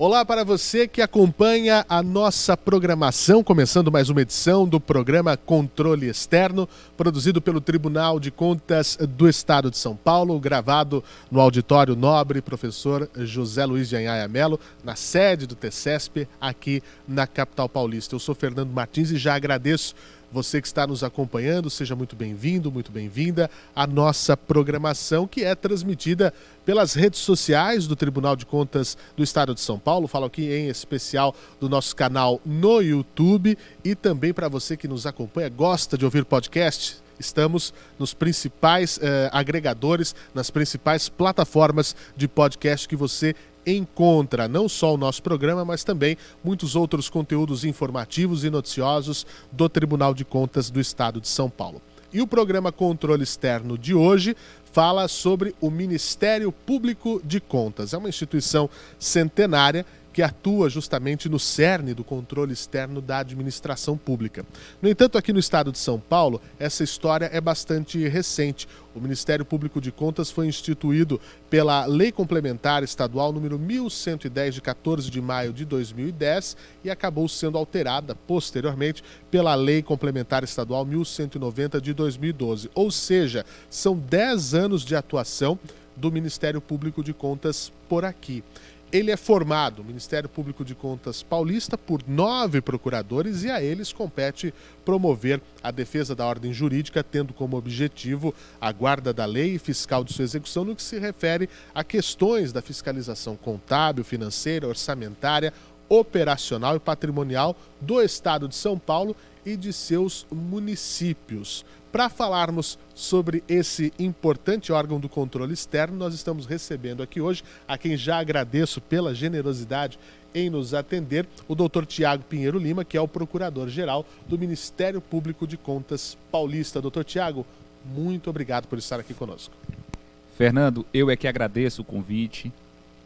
Olá para você que acompanha a nossa programação, começando mais uma edição do programa Controle Externo, produzido pelo Tribunal de Contas do Estado de São Paulo, gravado no Auditório Nobre Professor José Luiz de Anhaia Melo, na sede do TCESP, aqui na capital paulista. Eu sou Fernando Martins e já agradeço você que está nos acompanhando. Seja muito bem-vindo, muito bem-vinda à nossa programação, que é transmitida pelas redes sociais do Tribunal de Contas do Estado de São Paulo. Falo aqui em especial do nosso canal no YouTube e também para você que nos acompanha, gosta de ouvir podcast. Estamos nos principais agregadores, nas principais plataformas de podcast que você encontra não só o nosso programa, mas também muitos outros conteúdos informativos e noticiosos do Tribunal de Contas do Estado de São Paulo. E o programa Controle Externo de hoje fala sobre o Ministério Público de Contas. É uma instituição centenária que atua justamente no cerne do controle externo da administração pública. No entanto, aqui no estado de São Paulo, essa história é bastante recente. O Ministério Público de Contas foi instituído pela Lei Complementar Estadual número 1110, de 14 de maio de 2010, e acabou sendo alterada posteriormente pela Lei Complementar Estadual 1190 de 2012. Ou seja, são 10 anos de atuação do Ministério Público de Contas por aqui. Ele é formado, o Ministério Público de Contas paulista, por 9 procuradores e a eles compete promover a defesa da ordem jurídica, tendo como objetivo a guarda da lei e fiscal de sua execução no que se refere a questões da fiscalização contábil, financeira, orçamentária, operacional e patrimonial do Estado de São Paulo e de seus municípios. Para falarmos sobre esse importante órgão do controle externo, nós estamos recebendo aqui hoje, a quem já agradeço pela generosidade em nos atender, o Dr. Tiago Pinheiro Lima, que é o Procurador-Geral do Ministério Público de Contas paulista. Dr. Tiago, muito obrigado por estar aqui conosco. Fernando, eu é que agradeço o convite.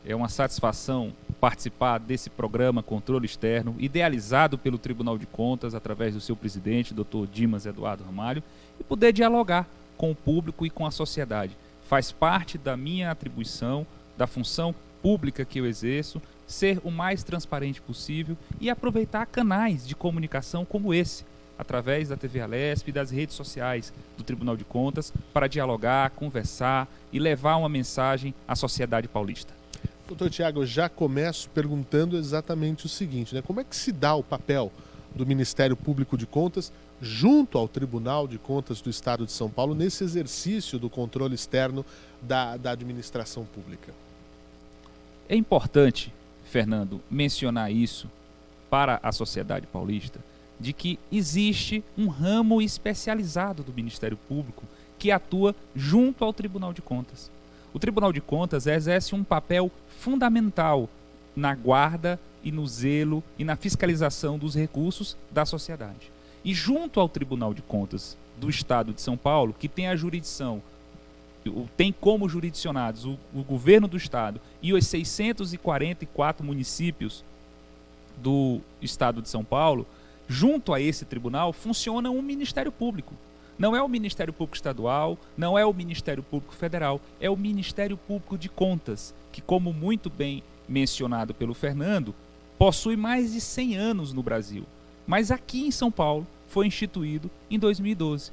É uma satisfação participar desse programa Controle Externo, idealizado pelo Tribunal de Contas através do seu presidente, Dr. Dimas Eduardo Ramalho, e poder dialogar com o público e com a sociedade. Faz parte da minha atribuição, da função pública que eu exerço, ser o mais transparente possível e aproveitar canais de comunicação como esse, através da TV Alesp e das redes sociais do Tribunal de Contas, para dialogar, conversar e levar uma mensagem à sociedade paulista. Doutor Tiago, eu já começo perguntando exatamente o seguinte, né? Como é que se dá o papel do Ministério Público de Contas junto ao Tribunal de Contas do Estado de São Paulo nesse exercício do controle externo da administração pública? É importante, Fernando, mencionar isso para a sociedade paulista, de que existe um ramo especializado do Ministério Público que atua junto ao Tribunal de Contas. O Tribunal de Contas exerce um papel fundamental na guarda e no zelo e na fiscalização dos recursos da sociedade. E junto ao Tribunal de Contas do Estado de São Paulo, que tem a jurisdição, tem como jurisdicionados o governo do Estado e os 644 municípios do Estado de São Paulo, junto a esse tribunal funciona um Ministério Público. Não é o Ministério Público Estadual, não é o Ministério Público Federal, é o Ministério Público de Contas, que, como muito bem mencionado pelo Fernando, possui mais de 100 anos no Brasil. Mas aqui em São Paulo foi instituído em 2012.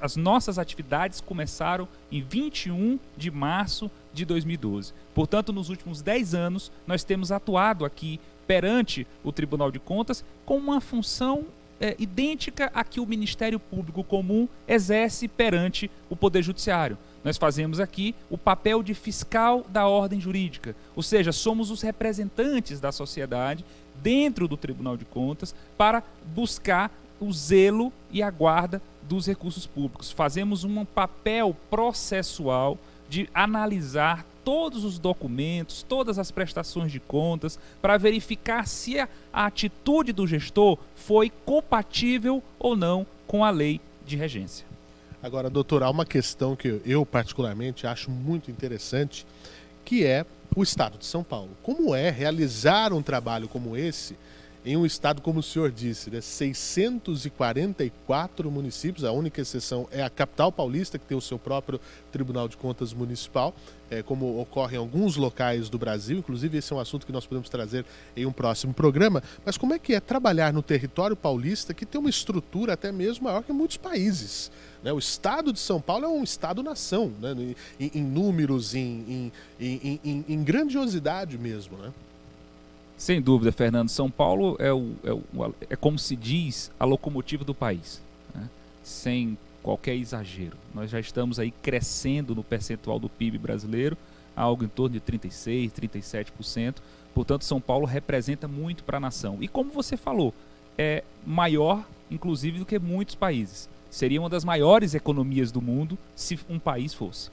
As nossas atividades começaram em 21 de março de 2012. Portanto, nos últimos 10 anos, nós temos atuado aqui perante o Tribunal de Contas com uma função idêntica à que o Ministério Público Comum exerce perante o Poder Judiciário. Nós fazemos aqui o papel de fiscal da ordem jurídica, ou seja, somos os representantes da sociedade dentro do Tribunal de Contas para buscar o zelo e a guarda dos recursos públicos. Fazemos um papel processual de analisar todos os documentos, todas as prestações de contas, para verificar se a atitude do gestor foi compatível ou não com a lei de regência. Agora, doutor, há uma questão que eu particularmente acho muito interessante, que é o Estado de São Paulo. Como é realizar um trabalho como esse em um estado, como o senhor disse, né, 644 municípios, a única exceção é a capital paulista, que tem o seu próprio Tribunal de Contas Municipal, como ocorre em alguns locais do Brasil, inclusive esse é um assunto que nós podemos trazer em um próximo programa, mas como é que é trabalhar no território paulista, que tem uma estrutura até mesmo maior que muitos países, né? O estado de São Paulo é um estado-nação, né? Em números, em grandiosidade mesmo, né? Sem dúvida, Fernando. São Paulo é como se diz, a locomotiva do país, né? Sem qualquer exagero. Nós já estamos aí crescendo no percentual do PIB brasileiro, algo em torno de 36%, 37%. Portanto, São Paulo representa muito para a nação. E como você falou, é maior, inclusive, do que muitos países. Seria uma das maiores economias do mundo se um país fosse.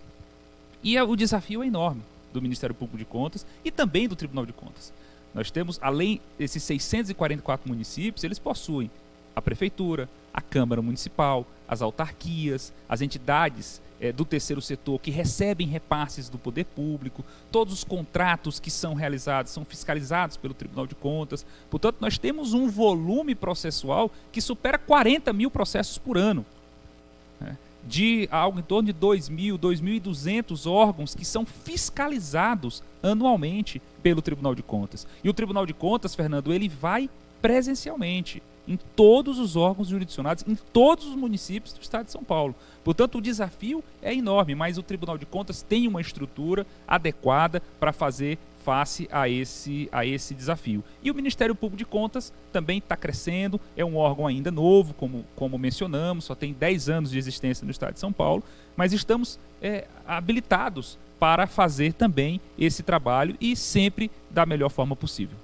E o desafio é enorme do Ministério Público de Contas e também do Tribunal de Contas. Nós temos, além desses 644 municípios, eles possuem a Prefeitura, a Câmara Municipal, as autarquias, as entidades do terceiro setor que recebem repasses do poder público, todos os contratos que são realizados são fiscalizados pelo Tribunal de Contas. Portanto, nós temos um volume processual que supera 40 mil processos por ano, né? De algo em torno de 2.000, 2.200 órgãos que são fiscalizados anualmente pelo Tribunal de Contas. E o Tribunal de Contas, Fernando, ele vai presencialmente em todos os órgãos jurisdicionados, em todos os municípios do estado de São Paulo. Portanto, o desafio é enorme, mas o Tribunal de Contas tem uma estrutura adequada para fazer face a esse desafio. E o Ministério Público de Contas também está crescendo, é um órgão ainda novo, como mencionamos, só tem 10 anos de existência no estado de São Paulo, mas estamos habilitados para fazer também esse trabalho e sempre da melhor forma possível.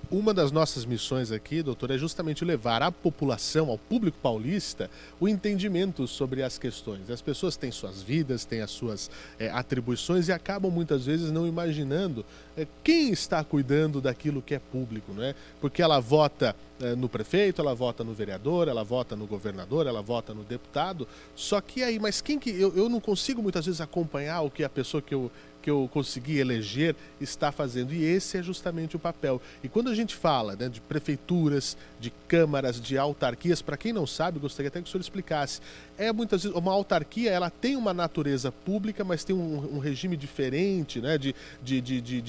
Uma das nossas missões aqui, doutor, é justamente levar à população, ao público paulista, o entendimento sobre as questões. As pessoas têm suas vidas, têm as suas atribuições e acabam muitas vezes não imaginando quem está cuidando daquilo que é público, não é? Porque ela vota no prefeito, ela vota no vereador, ela vota no governador, ela vota no deputado, só que aí, mas quem que... Eu não consigo muitas vezes acompanhar o que a pessoa que eu consegui eleger está fazendo, e esse é justamente o papel. E quando a gente fala, né, de prefeituras, de câmaras, de autarquias, para quem não sabe, gostaria até que o senhor explicasse, muitas vezes uma autarquia, ela tem uma natureza pública, mas tem um regime diferente, né, de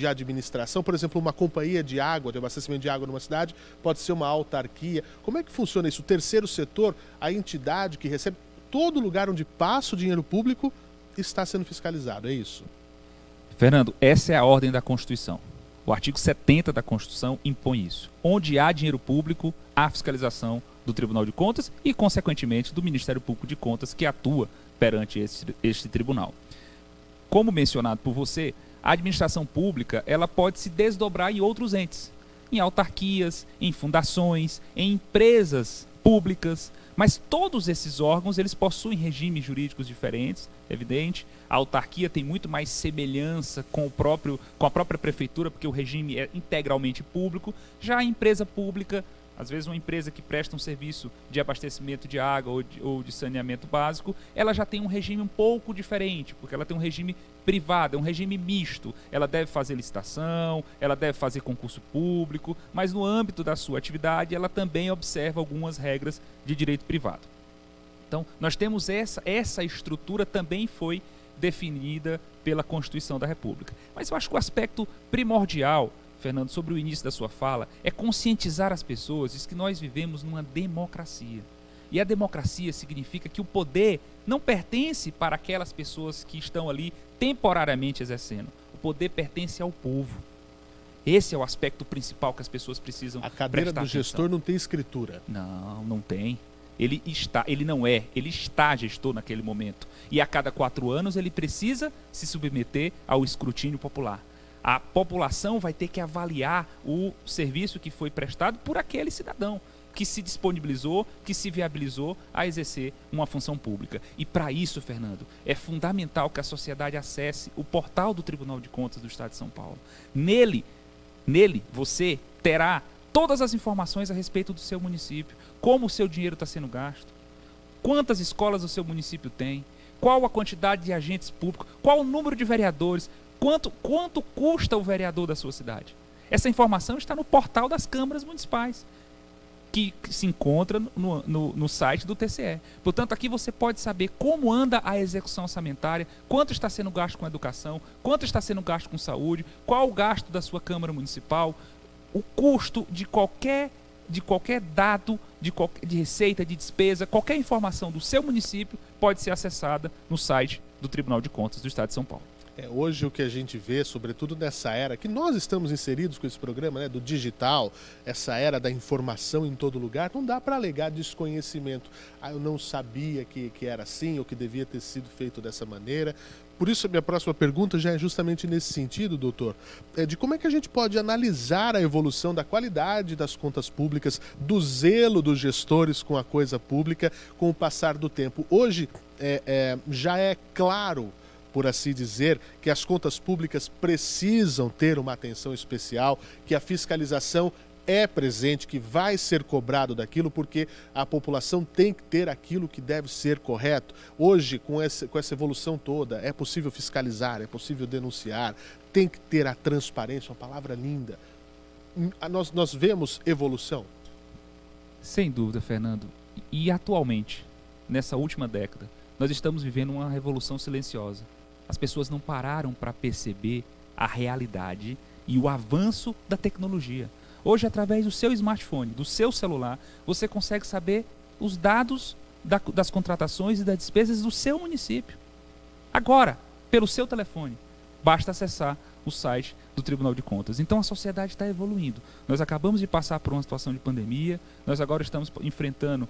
administração. Por exemplo, uma companhia de água, de abastecimento de água numa cidade, pode ser uma autarquia. Como é que funciona isso? O terceiro setor, a entidade que recebe, todo lugar onde passa o dinheiro público está sendo fiscalizado, é isso? Fernando, essa é a ordem da Constituição. O artigo 70 da Constituição impõe isso. Onde há dinheiro público, há fiscalização do Tribunal de Contas e, consequentemente, do Ministério Público de Contas, que atua perante este tribunal. Como mencionado por você, a administração pública ela pode se desdobrar em outros entes, em autarquias, em fundações, em empresas públicas, mas todos esses órgãos eles possuem regimes jurídicos diferentes, evidente. A autarquia tem muito mais semelhança com a própria prefeitura, porque o regime é integralmente público. Já a empresa pública, às vezes uma empresa que presta um serviço de abastecimento de água ou de saneamento básico, ela já tem um regime um pouco diferente, porque ela tem um regime privado, é um regime misto. Ela deve fazer licitação, ela deve fazer concurso público, mas no âmbito da sua atividade ela também observa algumas regras de direito privado. Então, nós temos essa estrutura também foi definida pela Constituição da República. Mas eu acho que o aspecto primordial, Fernando, sobre o início da sua fala, é conscientizar as pessoas de que nós vivemos numa democracia. E a democracia significa que o poder não pertence para aquelas pessoas que estão ali temporariamente exercendo. O poder pertence ao povo. Esse é o aspecto principal que as pessoas precisam prestar atenção. A cadeira do gestor não tem escritura. Não tem. Ele está gestor naquele momento. E a cada 4 anos ele precisa se submeter ao escrutínio popular. A população vai ter que avaliar o serviço que foi prestado por aquele cidadão que se disponibilizou, que se viabilizou a exercer uma função pública. E para isso, Fernando, é fundamental que a sociedade acesse o portal do Tribunal de Contas do Estado de São Paulo. Nele você terá todas as informações a respeito do seu município, como o seu dinheiro está sendo gasto, quantas escolas o seu município tem, qual a quantidade de agentes públicos, qual o número de vereadores, quanto custa o vereador da sua cidade. Essa informação está no portal das câmaras municipais, que se encontra no site do TCE. Portanto, aqui você pode saber como anda a execução orçamentária, quanto está sendo gasto com educação, quanto está sendo gasto com saúde, qual o gasto da sua Câmara Municipal, o custo de qualquer dado, de receita, de despesa, qualquer informação do seu município pode ser acessada no site do Tribunal de Contas do Estado de São Paulo. Hoje o que a gente vê, sobretudo nessa era que nós estamos inseridos com esse programa, né, do digital, essa era da informação em todo lugar, não dá para alegar desconhecimento. Eu não sabia que era assim ou que devia ter sido feito dessa maneira. Por isso a minha próxima pergunta já é justamente nesse sentido, doutor, de como é que a gente pode analisar a evolução da qualidade das contas públicas, do zelo dos gestores com a coisa pública com o passar do tempo. Hoje já é claro, por assim dizer, que as contas públicas precisam ter uma atenção especial, que a fiscalização é presente, que vai ser cobrado daquilo, porque a população tem que ter aquilo que deve ser correto. Hoje, com essa evolução toda, é possível fiscalizar, é possível denunciar, tem que ter a transparência, uma palavra linda. Nós vemos evolução? Sem dúvida, Fernando. E atualmente, nessa última década, nós estamos vivendo uma revolução silenciosa. As pessoas não pararam para perceber a realidade e o avanço da tecnologia. Hoje, através do seu smartphone, do seu celular, você consegue saber os dados das contratações e das despesas do seu município. Agora, pelo seu telefone, basta acessar o site do Tribunal de Contas. Então a sociedade está evoluindo. Nós acabamos de passar por uma situação de pandemia, nós agora estamos enfrentando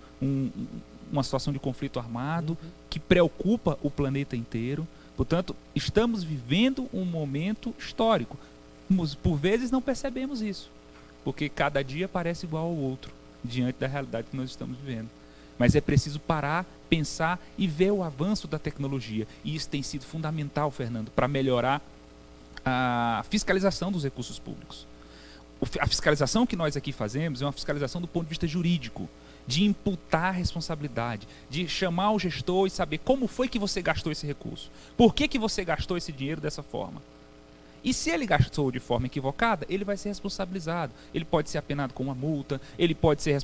uma situação de conflito armado que preocupa o planeta inteiro. Portanto, estamos vivendo um momento histórico. Por vezes não percebemos isso, porque cada dia parece igual ao outro, diante da realidade que nós estamos vivendo. Mas é preciso parar, pensar e ver o avanço da tecnologia. E isso tem sido fundamental, Fernando, para melhorar a fiscalização dos recursos públicos. A fiscalização que nós aqui fazemos é uma fiscalização do ponto de vista jurídico, de imputar a responsabilidade, de chamar o gestor e saber como foi que você gastou esse recurso, por que você gastou esse dinheiro dessa forma. E se ele gastou de forma equivocada, ele vai ser responsabilizado. Ele pode ser apenado com uma multa, ele pode ser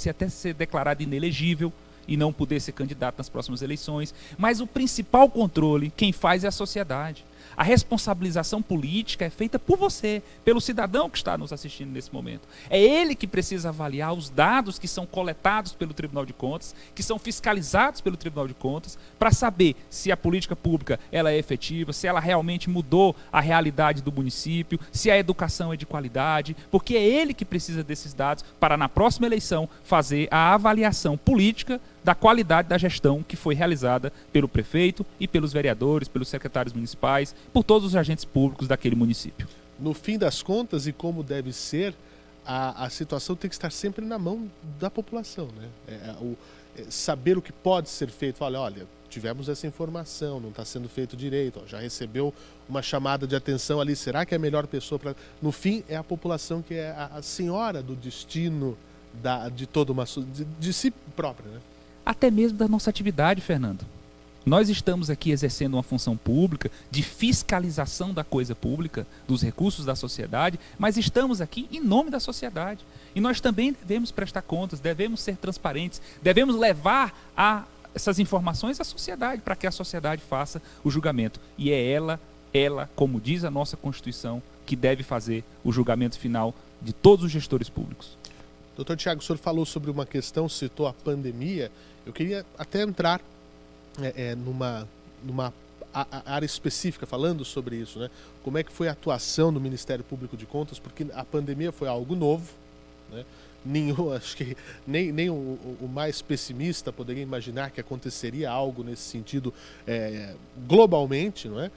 até ser declarado inelegível e não poder ser candidato nas próximas eleições. Mas o principal controle, quem faz é a sociedade. A responsabilização política é feita por você, pelo cidadão que está nos assistindo nesse momento. É ele que precisa avaliar os dados que são coletados pelo Tribunal de Contas, que são fiscalizados pelo Tribunal de Contas, para saber se a política pública ela é efetiva, se ela realmente mudou a realidade do município, se a educação é de qualidade, porque é ele que precisa desses dados para, na próxima eleição, fazer a avaliação política da qualidade da gestão que foi realizada pelo prefeito e pelos vereadores, pelos secretários municipais, por todos os agentes públicos daquele município. No fim das contas, e como deve ser, a situação tem que estar sempre na mão da população, né? Saber o que pode ser feito. Olha, tivemos essa informação, não está sendo feito direito, já recebeu uma chamada de atenção ali, será que é a melhor pessoa para... No fim, é a população que é a senhora do destino de toda uma... de si própria, né? Até mesmo da nossa atividade, Fernando. Nós estamos aqui exercendo uma função pública de fiscalização da coisa pública, dos recursos da sociedade, mas estamos aqui em nome da sociedade. E nós também devemos prestar contas, devemos ser transparentes, devemos levar essas informações à sociedade, para que a sociedade faça o julgamento. E é ela, como diz a nossa Constituição, que deve fazer o julgamento final de todos os gestores públicos. Doutor Tiago, o senhor falou sobre uma questão, citou a pandemia. Eu queria até entrar numa área específica falando sobre isso, né? Como é que foi a atuação do Ministério Público de Contas, porque a pandemia foi algo novo, né? Acho que nem o mais pessimista poderia imaginar que aconteceria algo nesse sentido globalmente, não é?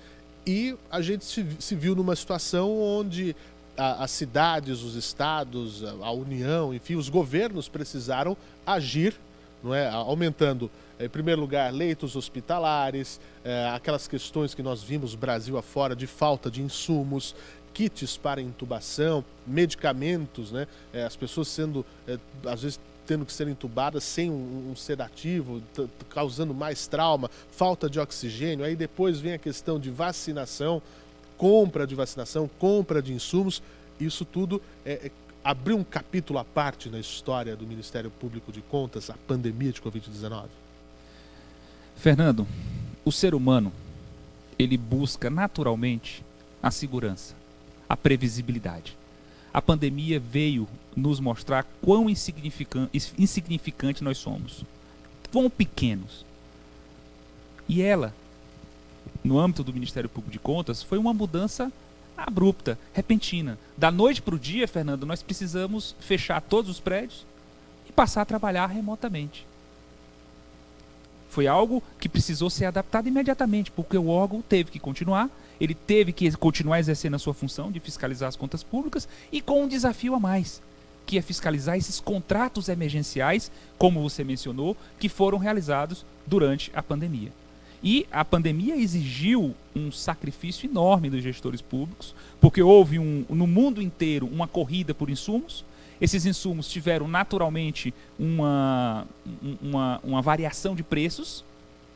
E a gente se viu numa situação onde as cidades, os estados, a União, enfim, os governos precisaram agir, não é? Aumentando, em primeiro lugar, leitos hospitalares, aquelas questões que nós vimos Brasil afora de falta de insumos, kits para intubação, medicamentos, né? As pessoas sendo, às vezes, tendo que ser entubadas sem um sedativo, causando mais trauma, falta de oxigênio. Aí depois vem a questão de vacinação, compra de vacinação, compra de insumos. isso tudo abriu um capítulo à parte na história do Ministério Público de Contas, a pandemia de Covid-19? Fernando, o ser humano, ele busca naturalmente a segurança, a previsibilidade. A pandemia veio nos mostrar quão insignificante nós somos, quão pequenos. E ela, no âmbito do Ministério Público de Contas, foi uma mudança abrupta, repentina. Da noite para o dia, Fernando, nós precisamos fechar todos os prédios e passar a trabalhar remotamente. Foi algo que precisou ser adaptado imediatamente, porque o órgão teve que continuar, ele teve que continuar exercendo a sua função de fiscalizar as contas públicas e com um desafio a mais, que é fiscalizar esses contratos emergenciais, como você mencionou, que foram realizados durante a pandemia. E a pandemia exigiu um sacrifício enorme dos gestores públicos, porque houve no mundo inteiro uma corrida por insumos. Esses insumos tiveram naturalmente uma variação de preços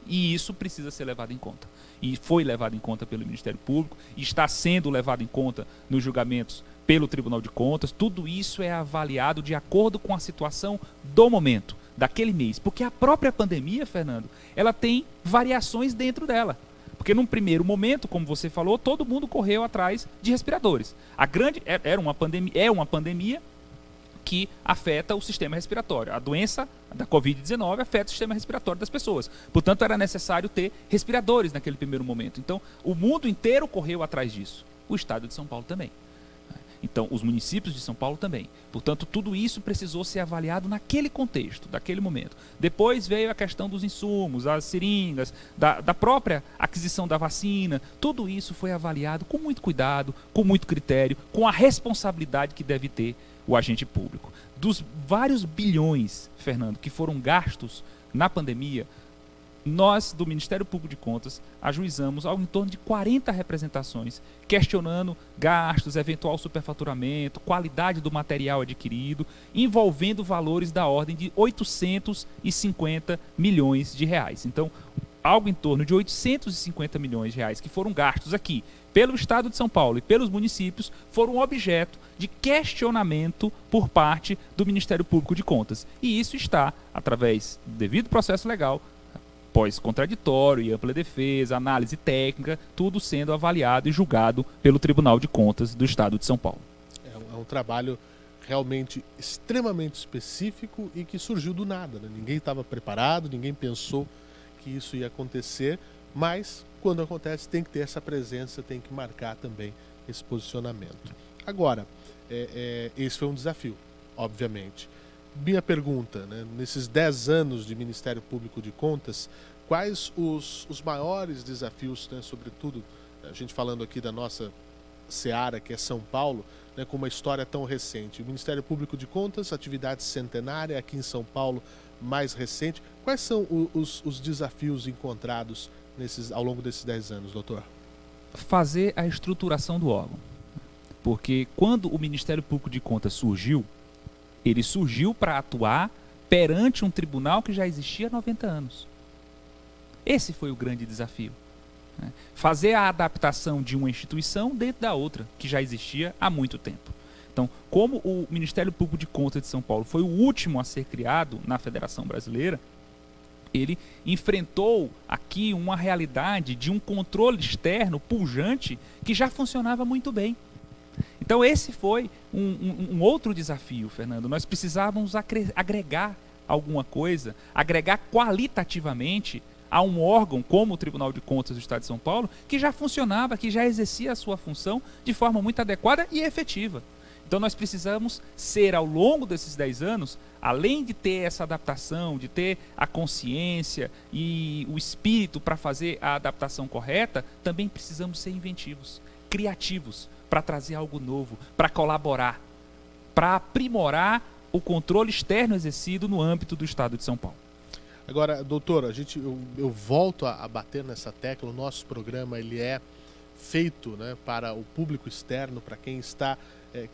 e isso precisa ser levado em conta. E foi levado em conta pelo Ministério Público, e está sendo levado em conta nos julgamentos pelo Tribunal de Contas. Tudo isso é avaliado de acordo com a situação do momento, daquele mês. Porque a própria pandemia, Fernando, ela tem variações dentro dela. Porque num primeiro momento, como você falou, todo mundo correu atrás de respiradores. É uma pandemia que afeta o sistema respiratório. A doença da Covid-19 afeta o sistema respiratório das pessoas. Portanto, era necessário ter respiradores naquele primeiro momento. Então, o mundo inteiro correu atrás disso. O estado de São Paulo também. Então, os municípios de São Paulo também. Portanto, tudo isso precisou ser avaliado naquele contexto, daquele momento. Depois veio a questão dos insumos, as seringas, da própria aquisição da vacina. Tudo isso foi avaliado com muito cuidado, com muito critério, com a responsabilidade que deve ter o agente público. Dos vários bilhões, Fernando, que foram gastos na pandemia, nós, do Ministério Público de Contas, ajuizamos algo em torno de 40 representações, questionando gastos, eventual superfaturamento, qualidade do material adquirido, envolvendo valores da ordem de 850 milhões de reais. Então, algo em torno de 850 milhões de reais que foram gastos aqui pelo Estado de São Paulo e pelos municípios foram objeto de questionamento por parte do Ministério Público de Contas. E isso está, através do devido processo legal, pós-contraditório e ampla defesa, análise técnica, tudo sendo avaliado e julgado pelo Tribunal de Contas do Estado de São Paulo. É um trabalho realmente extremamente específico e que surgiu do nada, né? Ninguém estava preparado, ninguém pensou que isso ia acontecer, mas quando acontece tem que ter essa presença, tem que marcar também esse posicionamento. Agora, esse foi um desafio, obviamente. Minha pergunta, né, nesses 10 anos de Ministério Público de Contas, quais os maiores desafios, né, sobretudo, a gente falando aqui da nossa seara, que é São Paulo, né, com uma história tão recente. O Ministério Público de Contas, atividade centenária, aqui em São Paulo, mais recente. Quais são os desafios encontrados ao longo desses 10 anos, doutor? Fazer a estruturação do órgão. Porque quando o Ministério Público de Contas surgiu, ele surgiu para atuar perante um tribunal que já existia há 90 anos. Esse foi o grande desafio. Né? Fazer a adaptação de uma instituição dentro da outra, que já existia há muito tempo. Então, como o Ministério Público de Contas de São Paulo foi o último a ser criado na Federação Brasileira, ele enfrentou aqui uma realidade de um controle externo pujante que já funcionava muito bem. Então esse foi um outro desafio, Fernando. Nós precisávamos agregar alguma coisa, agregar qualitativamente a um órgão como o Tribunal de Contas do Estado de São Paulo, que já funcionava, que já exercia a sua função de forma muito adequada e efetiva. Então nós precisamos ser, ao longo desses 10 anos, além de ter essa adaptação, de ter a consciência e o espírito para fazer a adaptação correta, também precisamos ser inventivos, criativos, para trazer algo novo, para colaborar, para aprimorar o controle externo exercido no âmbito do Estado de São Paulo. Agora, doutor, eu volto a bater nessa tecla. O nosso programa ele é feito, né, para o público externo, para quem está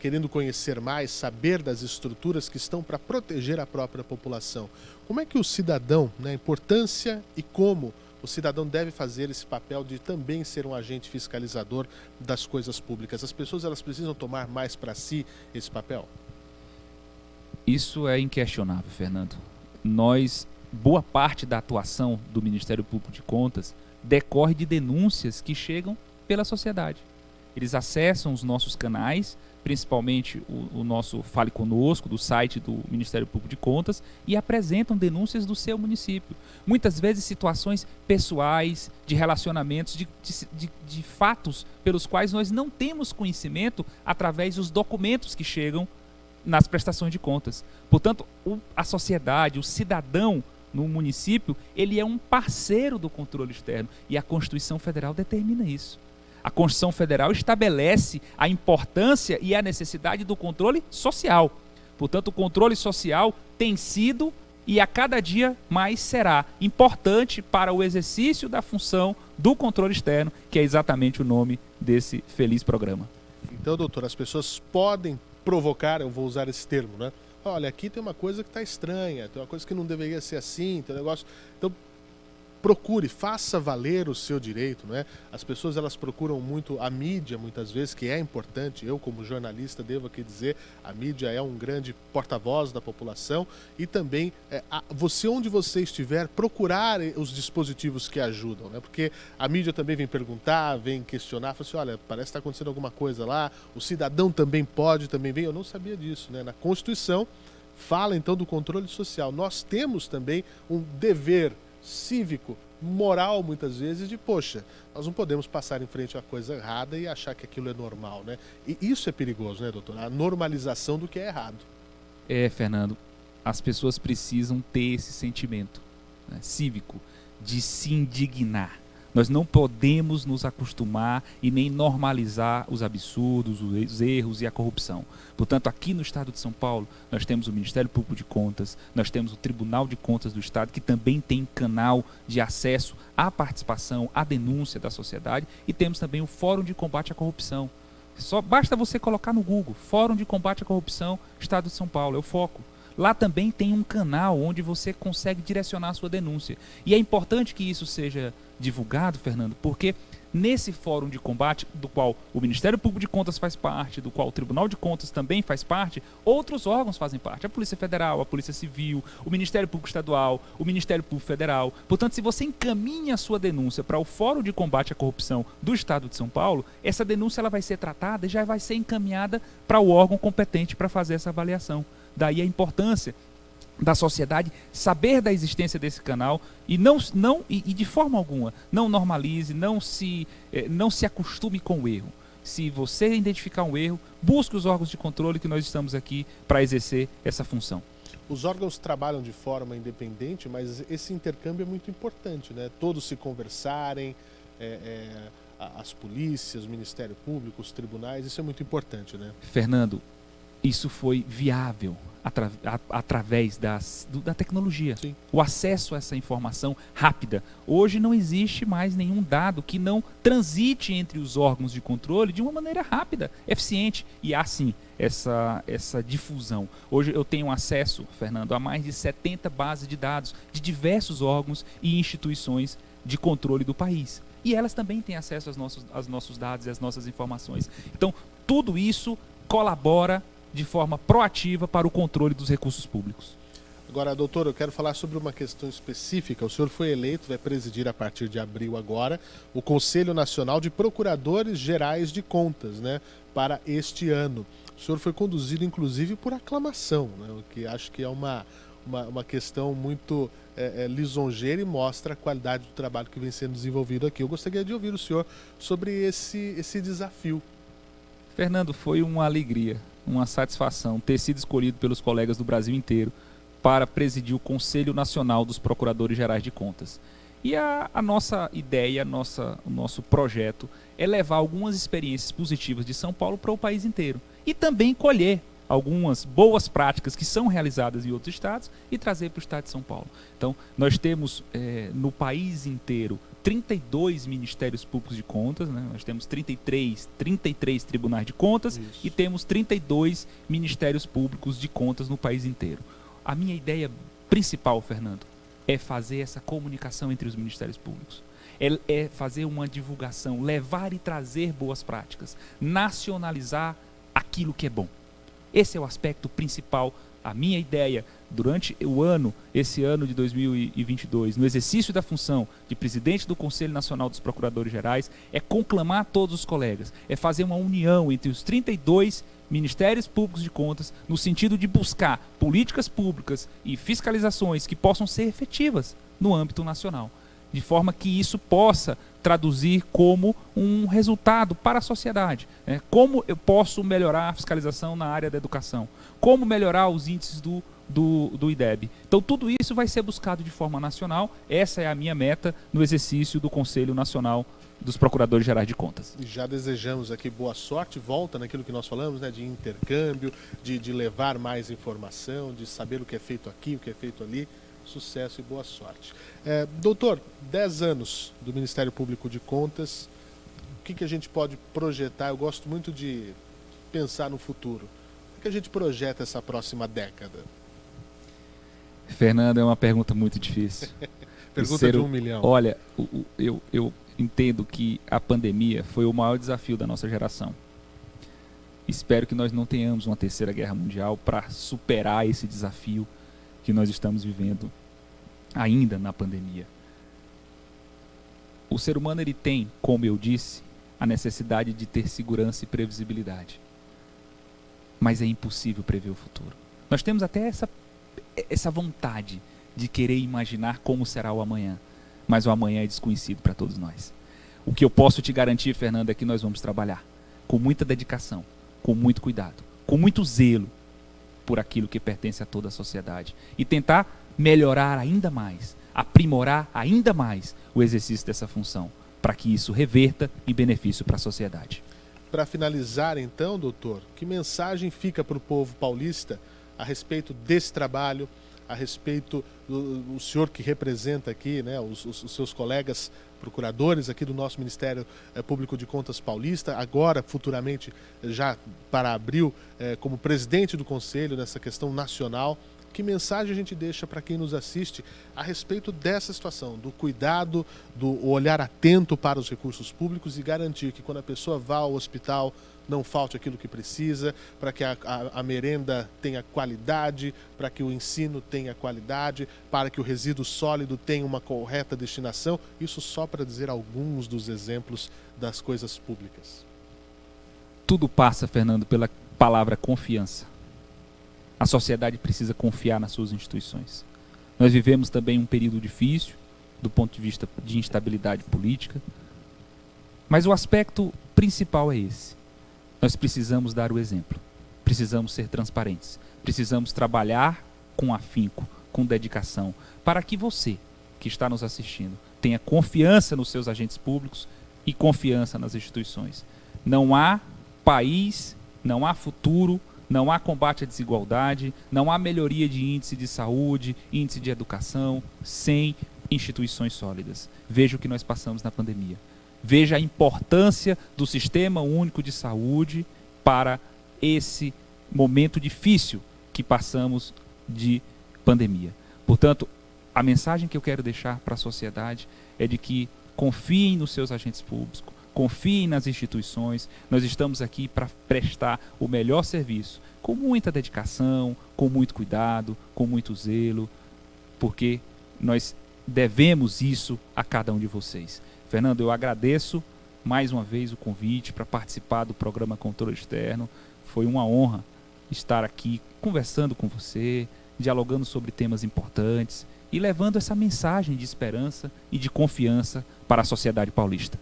querendo conhecer mais, saber das estruturas que estão para proteger a própria população. Como é que o cidadão, né, a importância e como o cidadão deve fazer esse papel de também ser um agente fiscalizador das coisas públicas? As pessoas elas precisam tomar mais para si esse papel? Isso é inquestionável, Fernando. Boa parte da atuação do Ministério Público de Contas decorre de denúncias que chegam pela sociedade. Eles acessam os nossos canais, principalmente o nosso Fale Conosco, do site do Ministério Público de Contas, e apresentam denúncias do seu município. Muitas vezes situações pessoais, de relacionamentos, de fatos pelos quais nós não temos conhecimento através dos documentos que chegam nas prestações de contas. Portanto, a sociedade, o cidadão no município, ele é um parceiro do controle externo, e a Constituição Federal determina isso. A Constituição Federal estabelece a importância e a necessidade do controle social. Portanto, o controle social tem sido e a cada dia mais será importante para o exercício da função do controle externo, que é exatamente o nome desse feliz programa. Então, doutor, as pessoas podem provocar, eu vou usar esse termo, né? Olha, aqui tem uma coisa que está estranha, tem uma coisa que não deveria ser assim, tem um negócio... Então, procure, faça valer o seu direito, não é? As pessoas elas procuram muito a mídia, muitas vezes, que é importante. Eu, como jornalista, devo aqui dizer, a mídia é um grande porta-voz da população, e também você, onde você estiver, procurar os dispositivos que ajudam, né? Porque a mídia também vem perguntar, vem questionar, fala assim, olha, parece que está acontecendo alguma coisa lá, o cidadão também vem, eu não sabia disso, né? Na Constituição fala então do controle social. Nós temos também um dever cívico, moral, muitas vezes, de poxa, nós não podemos passar em frente a coisa errada e achar que aquilo é normal, né? E isso é perigoso, né, doutor? A normalização do que é errado. Fernando, as pessoas precisam ter esse sentimento, né, cívico, de se indignar. Nós não podemos nos acostumar e nem normalizar os absurdos, os erros e a corrupção. Portanto, aqui no Estado de São Paulo, nós temos o Ministério Público de Contas, nós temos o Tribunal de Contas do Estado, que também tem canal de acesso à participação, à denúncia da sociedade, e temos também o Fórum de Combate à Corrupção. Só basta você colocar no Google, Fórum de Combate à Corrupção, Estado de São Paulo, é o foco. Lá também tem um canal onde você consegue direcionar a sua denúncia. E é importante que isso seja divulgado, Fernando, porque nesse fórum de combate, do qual o Ministério Público de Contas faz parte, do qual o Tribunal de Contas também faz parte, outros órgãos fazem parte. A Polícia Federal, a Polícia Civil, o Ministério Público Estadual, o Ministério Público Federal. Portanto, se você encaminha a sua denúncia para o Fórum de Combate à Corrupção do Estado de São Paulo, essa denúncia ela vai ser tratada e já vai ser encaminhada para o órgão competente para fazer essa avaliação. Daí a importância da sociedade saber da existência desse canal e e de forma alguma não normalize, não se acostume com o erro. Se você identificar um erro, busque os órgãos de controle, que nós estamos aqui para exercer essa função. Os órgãos trabalham de forma independente, mas esse intercâmbio é muito importante, né? Todos se conversarem, as polícias, o Ministério Público, os tribunais, isso é muito importante, né? Fernando, isso foi viável através da tecnologia. Sim. O acesso a essa informação rápida. Hoje não existe mais nenhum dado que não transite entre os órgãos de controle de uma maneira rápida, eficiente. E há sim essa difusão. Hoje eu tenho acesso, Fernando, a mais de 70 bases de dados de diversos órgãos e instituições de controle do país. E elas também têm acesso aos nossos dados e às nossas informações. Então, tudo isso colabora de forma proativa para o controle dos recursos públicos. Agora, doutor, eu quero falar sobre uma questão específica. O senhor foi eleito, vai presidir a partir de abril agora, o Conselho Nacional de Procuradores Gerais de Contas, né, para este ano. O senhor foi conduzido, inclusive, por aclamação, né, o que acho que é uma questão muito lisonjeira e mostra a qualidade do trabalho que vem sendo desenvolvido aqui. Eu gostaria de ouvir o senhor sobre esse desafio. Fernando, foi uma alegria, uma satisfação ter sido escolhido pelos colegas do Brasil inteiro para presidir o Conselho Nacional dos Procuradores Gerais de Contas. E a nossa ideia, o nosso projeto é levar algumas experiências positivas de São Paulo para o país inteiro e também colher algumas boas práticas que são realizadas em outros estados e trazer para o estado de São Paulo. Então, nós temos no país inteiro 32 Ministérios Públicos de Contas, né? Nós temos 33 Tribunais de Contas. Isso. E temos 32 Ministérios Públicos de Contas no país inteiro. A minha ideia principal, Fernando, é fazer essa comunicação entre os ministérios públicos. É fazer uma divulgação, levar e trazer boas práticas, nacionalizar aquilo que é bom. Esse é o aspecto principal. A minha ideia, durante esse ano de 2022, no exercício da função de presidente do Conselho Nacional dos Procuradores Gerais, é conclamar todos os colegas, é fazer uma união entre os 32 Ministérios Públicos de Contas, no sentido de buscar políticas públicas e fiscalizações que possam ser efetivas no âmbito nacional, de forma que isso possa traduzir como um resultado para a sociedade. Como eu posso melhorar a fiscalização na área da educação? Como melhorar os índices do IDEB? Então, tudo isso vai ser buscado de forma nacional. Essa é a minha meta no exercício do Conselho Nacional dos Procuradores Gerais de Contas. E já desejamos aqui boa sorte, volta naquilo que nós falamos, né, de intercâmbio, de levar mais informação, de saber o que é feito aqui, o que é feito ali. Sucesso e boa sorte. Doutor, 10 anos do Ministério Público de Contas, o que a gente pode projetar? Eu gosto muito de pensar no futuro. O que a gente projeta essa próxima década? Fernando, é uma pergunta muito difícil. Pergunta de 1 milhão. Olha, eu entendo que a pandemia foi o maior desafio da nossa geração. Espero que nós não tenhamos uma terceira guerra mundial para superar esse desafio que nós estamos vivendo ainda na pandemia. O ser humano ele tem, como eu disse, a necessidade de ter segurança e previsibilidade. Mas é impossível prever o futuro. Nós temos até essa vontade de querer imaginar como será o amanhã, mas o amanhã é desconhecido para todos nós. O que eu posso te garantir, Fernando, é que nós vamos trabalhar com muita dedicação, com muito cuidado, com muito zelo por aquilo que pertence a toda a sociedade e tentar melhorar ainda mais, aprimorar ainda mais o exercício dessa função, para que isso reverta em benefício para a sociedade. Para finalizar, então, doutor, que mensagem fica para o povo paulista a respeito desse trabalho, a respeito do senhor que representa aqui, né, os seus colegas procuradores aqui do nosso Ministério Público de Contas paulista, agora, futuramente, já para abril, como presidente do Conselho nessa questão nacional. Que mensagem a gente deixa para quem nos assiste a respeito dessa situação, do cuidado, do olhar atento para os recursos públicos e garantir que quando a pessoa vá ao hospital não falte aquilo que precisa, para que a merenda tenha qualidade, para que o ensino tenha qualidade, para que o resíduo sólido tenha uma correta destinação. Isso só para dizer alguns dos exemplos das coisas públicas. Tudo passa, Fernando, pela palavra confiança. A sociedade precisa confiar nas suas instituições. Nós vivemos também um período difícil, do ponto de vista de instabilidade política, mas o aspecto principal é esse. Nós precisamos dar o exemplo, precisamos ser transparentes, precisamos trabalhar com afinco, com dedicação, para que você, que está nos assistindo, tenha confiança nos seus agentes públicos e confiança nas instituições. Não há país, não há futuro, não há combate à desigualdade, não há melhoria de índice de saúde, índice de educação, sem instituições sólidas. Veja o que nós passamos na pandemia. Veja a importância do Sistema Único de Saúde para esse momento difícil que passamos de pandemia. Portanto, a mensagem que eu quero deixar para a sociedade é de que confiem nos seus agentes públicos, confiem nas instituições. Nós estamos aqui para prestar o melhor serviço, com muita dedicação, com muito cuidado, com muito zelo, porque nós devemos isso a cada um de vocês. Fernando, eu agradeço mais uma vez o convite para participar do programa Controle Externo. Foi uma honra estar aqui conversando com você, dialogando sobre temas importantes e levando essa mensagem de esperança e de confiança para a sociedade paulista.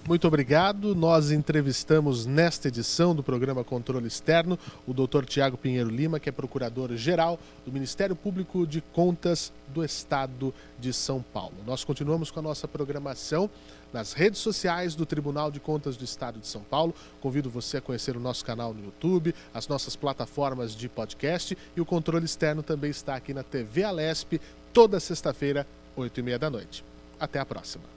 Muito obrigado. Nós entrevistamos nesta edição do programa Controle Externo o Dr. Tiago Pinheiro Lima, que é Procurador-Geral do Ministério Público de Contas do Estado de São Paulo. Nós continuamos com a nossa programação nas redes sociais do Tribunal de Contas do Estado de São Paulo. Convido você a conhecer o nosso canal no YouTube, as nossas plataformas de podcast, e o Controle Externo também está aqui na TV Alesp, toda sexta-feira, 20h30 da noite. Até a próxima.